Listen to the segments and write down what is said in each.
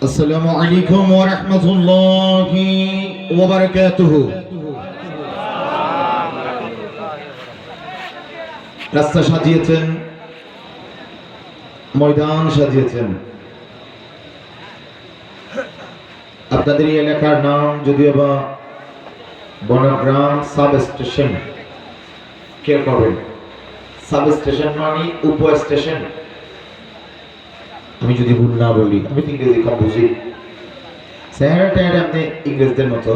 আসসালামু আলাইকুম ওয়া রাহমাতুল্লাহি ওয়া বারাকাতুহু। রাস্তা সাজিয়েছেন, ময়দান সাজিয়েছেন। আপনাদের এই এলাকার নাম যদিও বা বনগ্রাম সাব স্টেশন। কে করবেন? সাব স্টেশন মানে উপ স্টেশন। আমি যদি ভুল না বলি, আমি ইংরেজি কম বুঝি, স্যারটা আপনি ইংরেজদের মতো।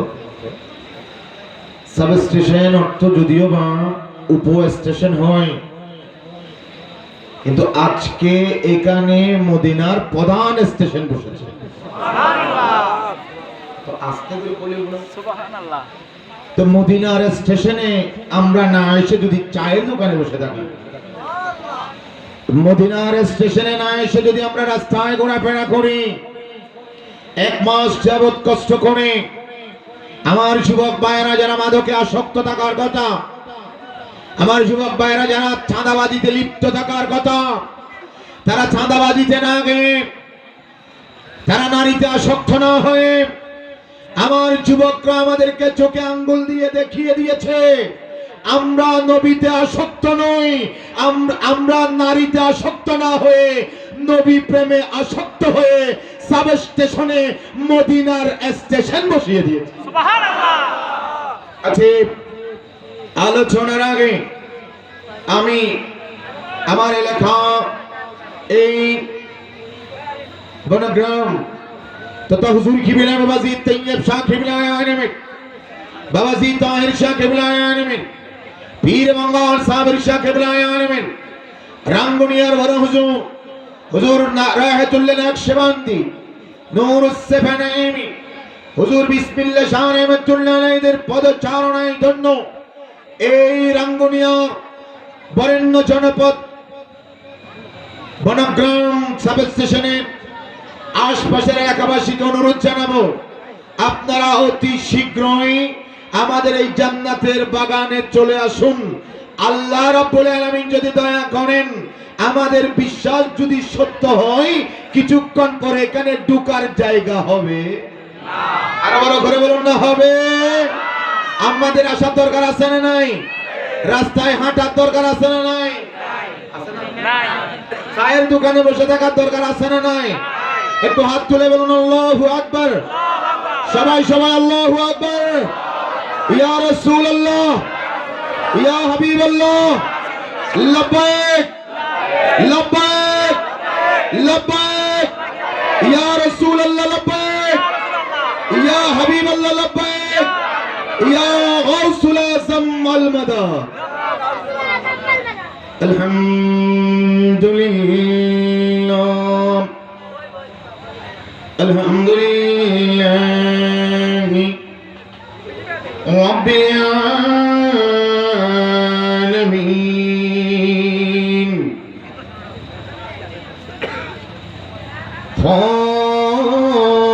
সাব স্টেশন অর্থ যদিও বা উপ স্টেশন হয়, কিন্তু আজকে এখানে মদিনার প্রধান স্টেশন বসেছে। তো মদিনার স্টেশনে আমরা না এসে যদি চায়ের দোকানে বসে থাকি, মদিনার স্টেশনে না এসে যদি আমরা রাস্তায় ঘোরাফেরা করি, এক মাস যাবৎ কষ্ট করে আমার যুবক ভাইয়েরা যারা মাদকে আসক্ত থাকার কথা, আমার যুবক ভাইয়েরা যারা চাঁদাবাজিতে লিপ্ত থাকার কথা, তারা চাঁদাবাজিতে না গিয়ে, তারা নারীতে আসক্ত না হয়ে, আমার যুবকরা আমাদেরকে চোখে আঙ্গুল দিয়ে দেখিয়ে দিয়েছে আমরা নবীতে আসক্ত নই। আমরা নারীতে আসক্ত না হয়ে নবী প্রেমে আসক্ত হয়ে সাব স্টেশনে মদিনার স্টেশন বসিয়ে দিয়েছে। সুবহানাল্লাহ। আচ্ছা, আলোচনার আগে আমি আমার এলাকা এই বনগ্রাম তথা হুজুর কিবলা বাবাজি তৈয়ব শাহ কিবলা আনমিন, বাবাজি তাহির শাহ কিবলা আনমিন, পীর মঙ্গল সাবির শাহ কিবলা আনমিন, রাঙ্গুনিয়ার বড় হুজুর হুজুর রাহতুল্লাহ নকশবন্দি নূরুস সাফানাইমি হুজুর বিসমিল্লাহ শাহ রহমাতুল্লাহ আলাইহির পদচারণায় ধন্য এই রাঙ্গুনিয়ার বরেণ্য জনপদ বনগ্রাম সাব স্টেশনে আশপাশের এলাকাবাসীকে অনুরোধ জানাবো, আপনারা অতি শীঘ্রই আমাদের এই জান্নাতের বাগানে চলে আসুন। আল্লাহ রাব্বুল আলামিন যদি দয়া করেন, আমাদের বিশ্বাস যদি সত্য হয়, কিছুক্ষণ পরে এখানে ঢোকার জায়গা হবে না। আরো বড় করে বলুন না হবে। আমাদের আসার দরকার আছে না নাই? রাস্তায় হাঁটার দরকার আছে না নাই? চায়ের দোকানে বসে থাকার দরকার আছে না নাই? একটু হাত তুলে বলুন আল্লাহু আকবার। সবাই সবাই আল্লাহু আকবার। ইয়া রাসূলুল্লাহ, ইয়া হাবিবাল্লাহ, লাব্বাইক লাব্বাইক লাব্বাইক, ইয়া রাসূলুল্লাহ লাব্বাইক, ইয়া হাবিবাল্লাহ লাব্বাইক, ইয়া গাউসুল আযম আল মাদাদ। আলহামদুলিল্লাহ আলহামদুলিল্লাহি রাব্বিল আলামিন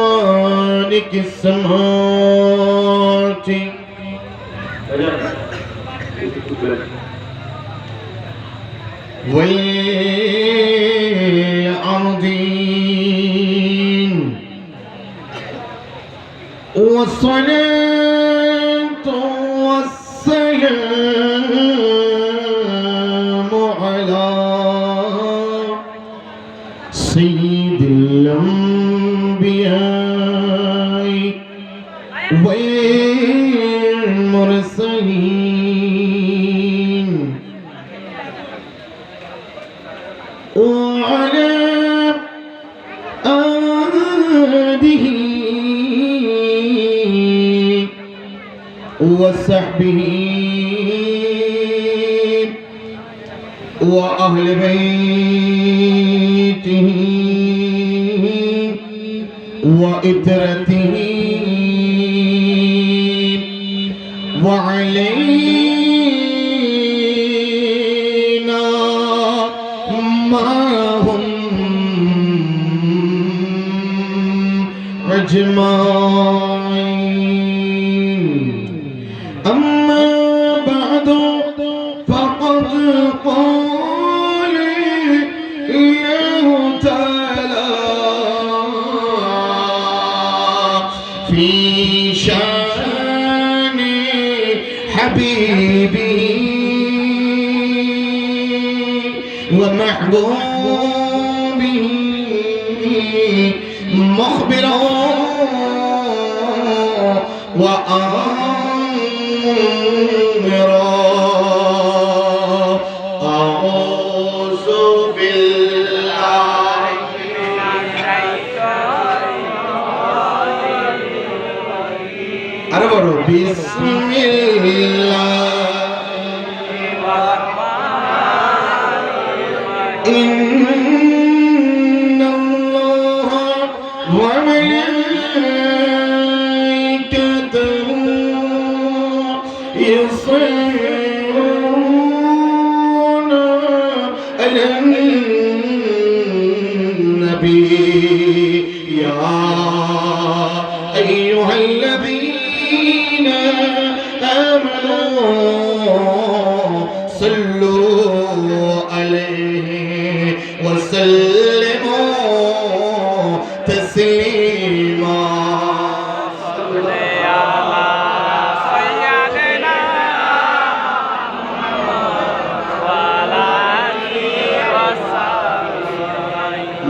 খালিকিস সামাওয়াতি ওয়াল আরদিন والصلاة والسلام على سيد الأنبياء والمرسلين وعلى آله وصحبه وأهل بيته وإترته وعلينا معهم أجمعين. أما بعد فقد قال الله تعالى في شان حبيبي ومحبوبه مخبرا وآمرا أعوذ بالله أربعة بسم الله إن الله وملائكته يصلون على النبي يا أيها الذين آمنوا صلوا عليه وسلموا تسليما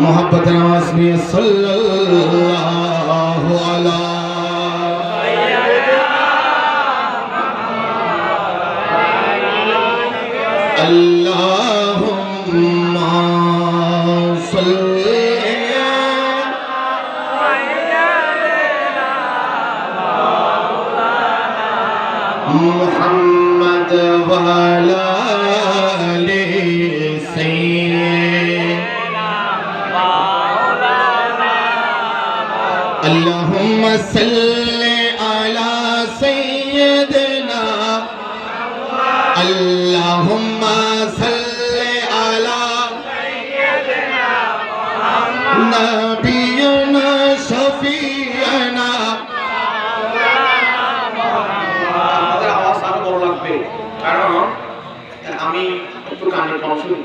मोहब्बत नवाज में सल्लल्लाहु अलैहि अल्लाहुम्मा सल्ली मुहम्मद वाला اللهم صل على سيدنا اللهم صل على سيدنا نبينا شفيعنا আমাদের আওয়াজ আরো বড় লাগবে কারণ আমি একটু কানে কম শুনি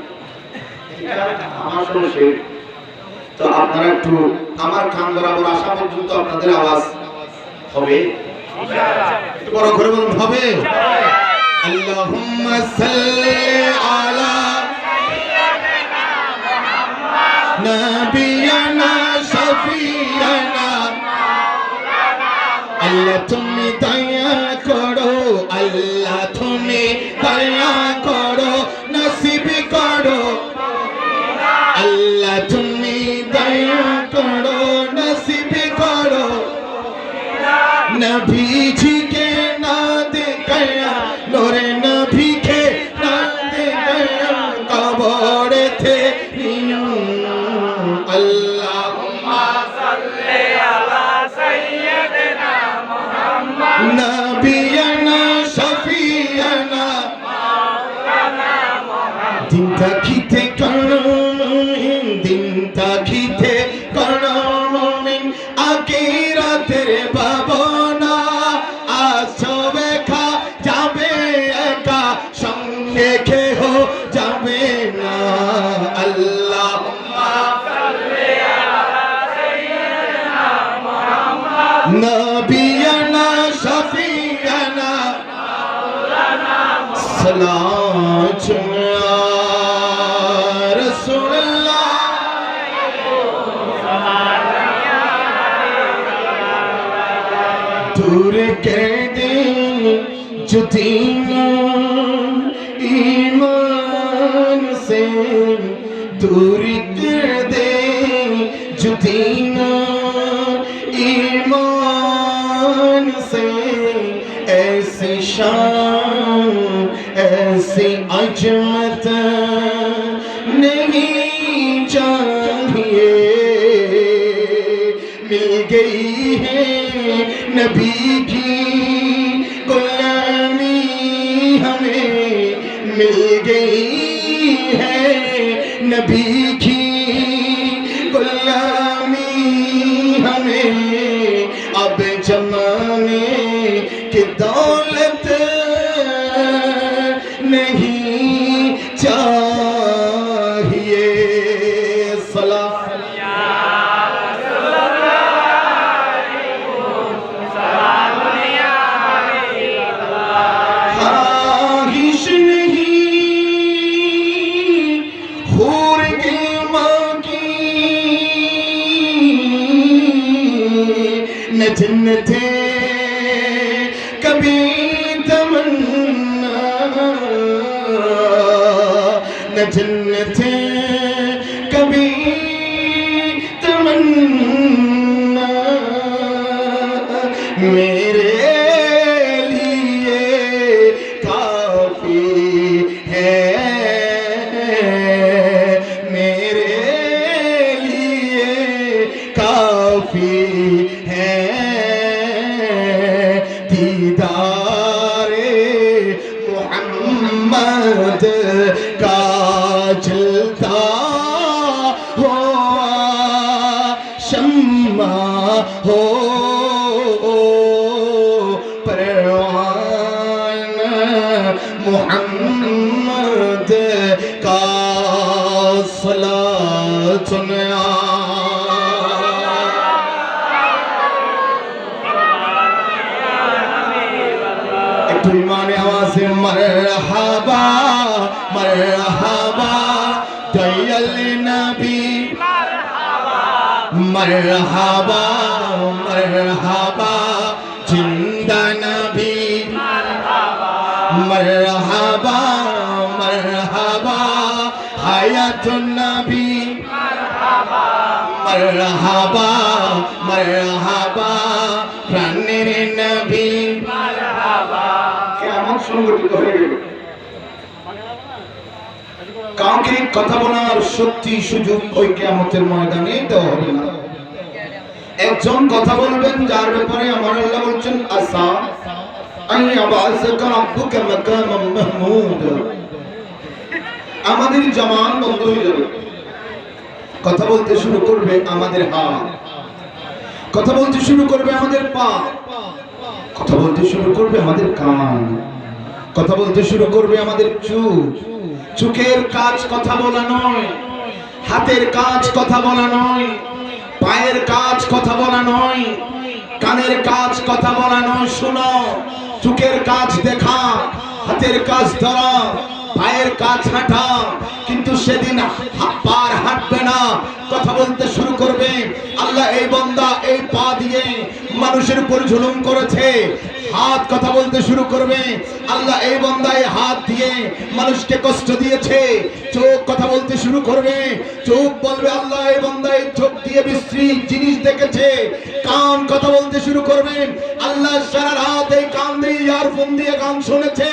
আমার শুনছে তো আপনারা একটু আমার কান বরাবর আসা পর্যন্ত আপনাদের আওয়াজ হবে একটু বড় করে বলুন হবে আল্লাহুম্মা সাল্লি আলা সাইয়্যিদিনা মুহাম্মদ নবিয়ানা শফিয়ানা আল্লাহ তুমি দয়া করো আল্লাহ তুমি দয়া করো নসিব করো আল্লাহ তুমি দয়া করো নসিব করো नबी जी के नाद गया नूरे नबी के नाद गया कबर थे अल्लाहुम्मा सल्ली अला सय्यिदिना मुहम्मद नबियना शफीअना मौलाना मुहम्मद दिन ताकीते करो मोमिन आखिरातेर भावना আসবে খা যাবে একা সঙ্গে কেহ যাবে না আল্লাহুম্মা সাল্লি আলা সাইয়্যিদিনা মুহাম্মদ নবিয়ানা শফিয়ানা মাওলানা মুহাম্মদ সালাত রাসূলুল্লাহ दूर कर दे जो ईमान से दूर कर दे जो ईमान से ऐसी शान ऐसी अजमत नहीं चाहिए मिल गई है नबी की गुलामी हमें मिल गई है नबी की गुलामी हमें अब जमाने की दौलत नहीं चाहिए सलाम न जिन्नते कभी तमन्ना, न जिन्नते कभी तमन्ना, मेरे लिए काफी है, मेरे लिए काफी है, दीदारे मोहम्मद का जलता हुआ शम्मा हो परवाना मोहम्मद का सलातुन একটু ইমানে আওয়াজে মারহাবা মারহাবা দয়াল নবী মারহাবা মারহাবা জিন্দা নবী মারহাবা মারহাবা হায়াতুন নবী মারহাবা মারহাবা প্রাণের নবী কেমন সংগঠিত হয়ে গেল। কাউকে কথা বলার শক্তি সুযোগ ওই কিয়ামতের ময়দানে দেওয়া হবে না। একজন কথা বলবেন যার ব্যাপারে আমার আল্লাহ বলছেন আসা আইয়া বাযাকা রাব্বুকা মাকামান মাহমুদ, আমাদের জবান বন্ধ হয়ে যাবে, কথা বলতে শুরু করবে আমাদের হাত, কথা বলতে শুরু করবে আমাদের পা, কথা বলতে শুরু করবে আমাদের কান, কথা বলতে শুরু করবে আমাদের চোখ। চোখের কাজ কথা বলা নয়, হাতের কাজ কথা বলা নয়, পায়ের কাজ কথা বলা নয়, কানের কাজ কথা বলা নয়। শোনো, চোখের কাজ দেখা, হাতের কাজ ধরা, পায়ের কাজ হাঁটা, কিন্তু সেদিন পার হাঁটবে না, কথা বলতে শুরু করবে। আল্লাহ এই বান্দা এই পা দিয়ে মানুষের উপর জুলুম করেছে, হাত কথা বলতে শুরু করবে। আল্লাহ এই বান্দা এই হাত দিয়ে মানুষকে কষ্ট দিয়েছে, চোখ কথা বলতে শুরু করবে। চোখ বলবে আল্লাহ এই বান্দা এই চোখ দিয়ে বিশ্রী জিনিস দেখেছে। কান কথা বলতে শুরু করবে, আল্লাহ সারা রাত এই কান দিয়ে ইয়ারফোন দিয়ে গান শুনেছে,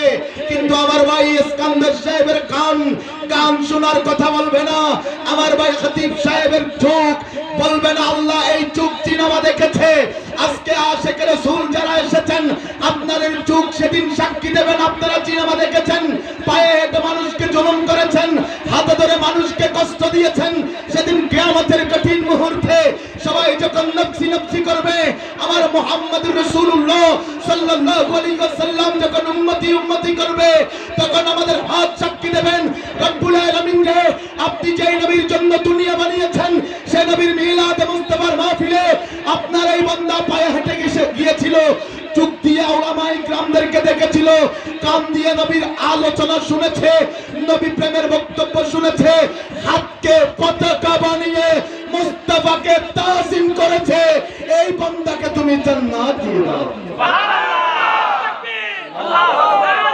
কিন্তু আমার ভাই ইস্কান্দার সাহেবের গান শোনার কথা বলবে না। আমার ভাই খতিব সাহেবের চোখ বলবে না আল্লাহ এই চোখ সিনেমা দেখেছে। আজকে আশিক রাসূল যারা এসেছেন আপনাদের চোখ সেদিন সাক্ষী দেবেন আপনারা সিনেমা দেখেছেন, পায়ে হেঁটে মানুষকে জুলুম করেছেন, হাতে ধরে মানুষকে কষ্ট দিয়েছেন। সেদিন কিয়ামতের কঠিন মুহূর্তে সবাই যখন নফসি নফসি করবে, আমার মুহাম্মদুর রাসূলুল্লাহ সাল্লাল্লাহু আলাইহি ওয়াসাল্লাম যখন উম্মতি উম্মতি করবে, তখন আমাদের হাত সাক্ষী দেবেন রব্বুল আলামিন রে, আপনি যেই নবীর জন্য দুনিয়া বানিয়েছেন সেই নবীর মিলাদে মুস্তাফার মাহফিলে আপনার এই বান্দা পায়ে হেঁটে গিয়েছিল, চোখ দিয়ে উলামায়ে কিরামদেরকে দেখেছিল, কান দিয়ে নবীর আলোচনা শুনেছে, নবী প্রেমের বক্তব্য শুনেছে, হাতকে পতাকা বানিয়ে মুস্তাফাকে তাজিম করেছে। এই বান্দাকে তুমি জান্নাত দিয়ে দাও। সুবহানাল্লাহ, আল্লাহু আকবার।